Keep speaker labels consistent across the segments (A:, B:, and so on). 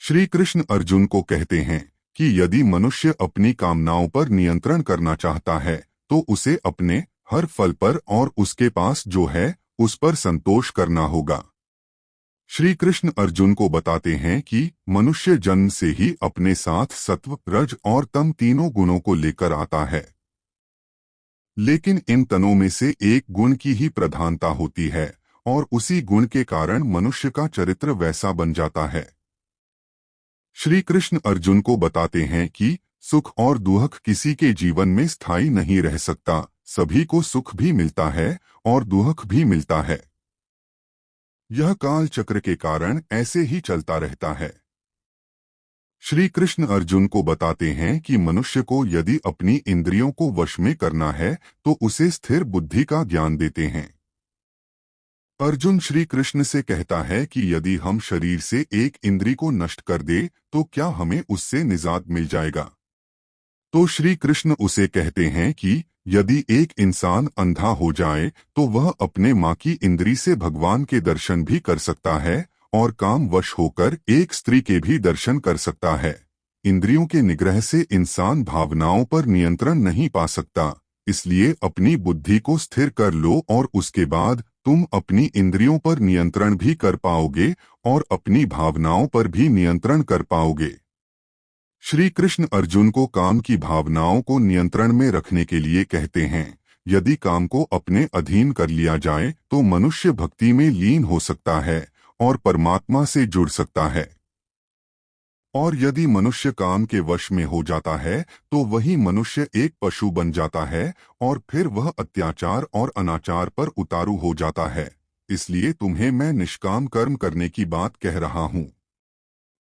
A: श्री कृष्ण अर्जुन को कहते हैं कि यदि मनुष्य अपनी कामनाओं पर नियंत्रण करना चाहता है तो उसे अपने हर फल पर और उसके पास जो है उस पर संतोष करना होगा। श्री कृष्ण अर्जुन को बताते हैं कि मनुष्य जन्म से ही अपने साथ सत्व, रज और तम तीनों गुणों को लेकर आता है, लेकिन इन तनों में से एक गुण की ही प्रधानता होती है और उसी गुण के कारण मनुष्य का चरित्र वैसा बन जाता है। श्री कृष्ण अर्जुन को बताते हैं कि सुख और दुख किसी के जीवन में स्थायी नहीं रह सकता, सभी को सुख भी मिलता है और दुख भी मिलता है। यह काल चक्र के कारण ऐसे ही चलता रहता है। श्री कृष्ण अर्जुन को बताते हैं कि मनुष्य को यदि अपनी इंद्रियों को वश में करना है तो उसे स्थिर बुद्धि का ज्ञान देते हैं। अर्जुन श्री कृष्ण से कहता है कि यदि हम शरीर से एक इंद्री को नष्ट कर दे तो क्या हमें उससे निजात मिल जाएगा? तो श्री कृष्ण उसे कहते हैं कि यदि एक इंसान अंधा हो जाए तो वह अपने माँ की इंद्री से भगवान के दर्शन भी कर सकता है और काम वश होकर एक स्त्री के भी दर्शन कर सकता है। इंद्रियों के निग्रह से इंसान भावनाओं पर नियंत्रण नहीं पा सकता, इसलिए अपनी बुद्धि को स्थिर कर लो और उसके बाद तुम अपनी इंद्रियों पर नियंत्रण भी कर पाओगे और अपनी भावनाओं पर भी नियंत्रण कर पाओगे। श्री कृष्ण अर्जुन को काम की भावनाओं को नियंत्रण में रखने के लिए कहते हैं। यदि काम को अपने अधीन कर लिया जाए तो मनुष्य भक्ति में लीन हो सकता है और परमात्मा से जुड़ सकता है, और यदि मनुष्य काम के वश में हो जाता है तो वही मनुष्य एक पशु बन जाता है और फिर वह अत्याचार और अनाचार पर उतारू हो जाता है। इसलिए तुम्हें मैं निष्काम कर्म करने की बात कह रहा हूँ।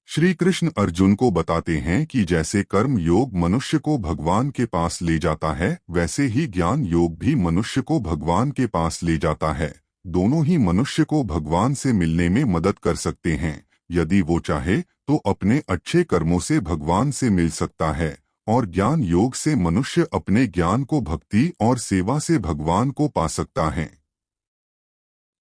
A: श्री कृष्ण अर्जुन को बताते हैं कि जैसे कर्म योग मनुष्य को भगवान के पास ले जाता है, वैसे ही ज्ञान योग भी मनुष्य को भगवान के पास ले जाता है। दोनों ही मनुष्य को भगवान से मिलने में मदद कर सकते हैं। यदि वो चाहे तो अपने अच्छे कर्मों से भगवान से मिल सकता है और ज्ञान योग से मनुष्य अपने ज्ञान को भक्ति और सेवा से भगवान को पा सकता है।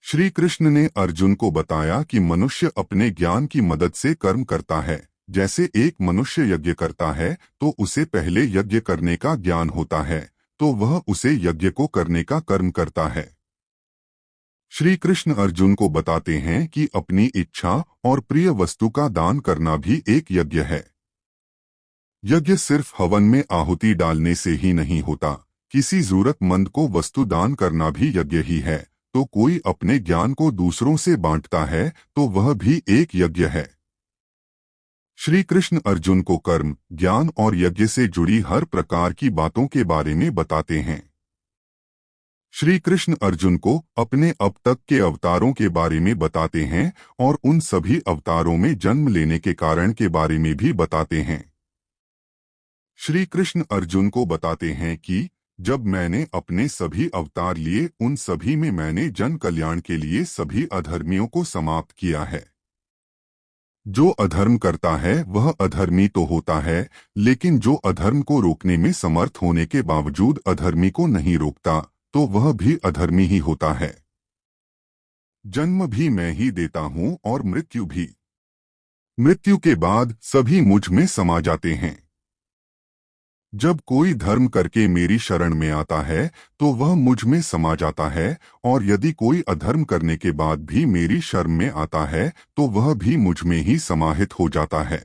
A: श्री कृष्ण ने अर्जुन को बताया कि मनुष्य अपने ज्ञान की मदद से कर्म करता है। जैसे एक मनुष्य यज्ञ करता है तो उसे पहले यज्ञ करने का ज्ञान होता है, तो वह उसे यज्ञ को करने का कर्म करता है। श्री कृष्ण अर्जुन को बताते हैं कि अपनी इच्छा और प्रिय वस्तु का दान करना भी एक यज्ञ है। यज्ञ सिर्फ हवन में आहुति डालने से ही नहीं होता, किसी जरूरतमंद को वस्तु दान करना भी यज्ञ ही है। तो कोई अपने ज्ञान को दूसरों से बांटता है तो वह भी एक यज्ञ है। श्री कृष्ण अर्जुन को कर्म, ज्ञान और यज्ञ से जुड़ी हर प्रकार की बातों के बारे में बताते हैं। श्री कृष्ण अर्जुन को अपने अब तक के अवतारों के बारे में बताते हैं और उन सभी अवतारों में जन्म लेने के कारण के बारे में भी बताते हैं। श्री कृष्ण अर्जुन को बताते हैं कि जब मैंने अपने सभी अवतार लिए उन सभी में मैंने जन कल्याण के लिए सभी अधर्मियों को समाप्त किया है। जो अधर्म करता है वह अधर्मी तो होता है, लेकिन जो अधर्म को रोकने में समर्थ होने के बावजूद अधर्मी को नहीं रोकता तो वह भी अधर्मी ही होता है। जन्म भी मैं ही देता हूँ और मृत्यु भी। मृत्यु के बाद सभी मुझ में समा जाते हैं। जब कोई धर्म करके मेरी शरण में आता है तो वह मुझ में समा जाता है, और यदि कोई अधर्म करने के बाद भी मेरी शरण में आता है तो वह भी मुझ में ही समाहित हो जाता है।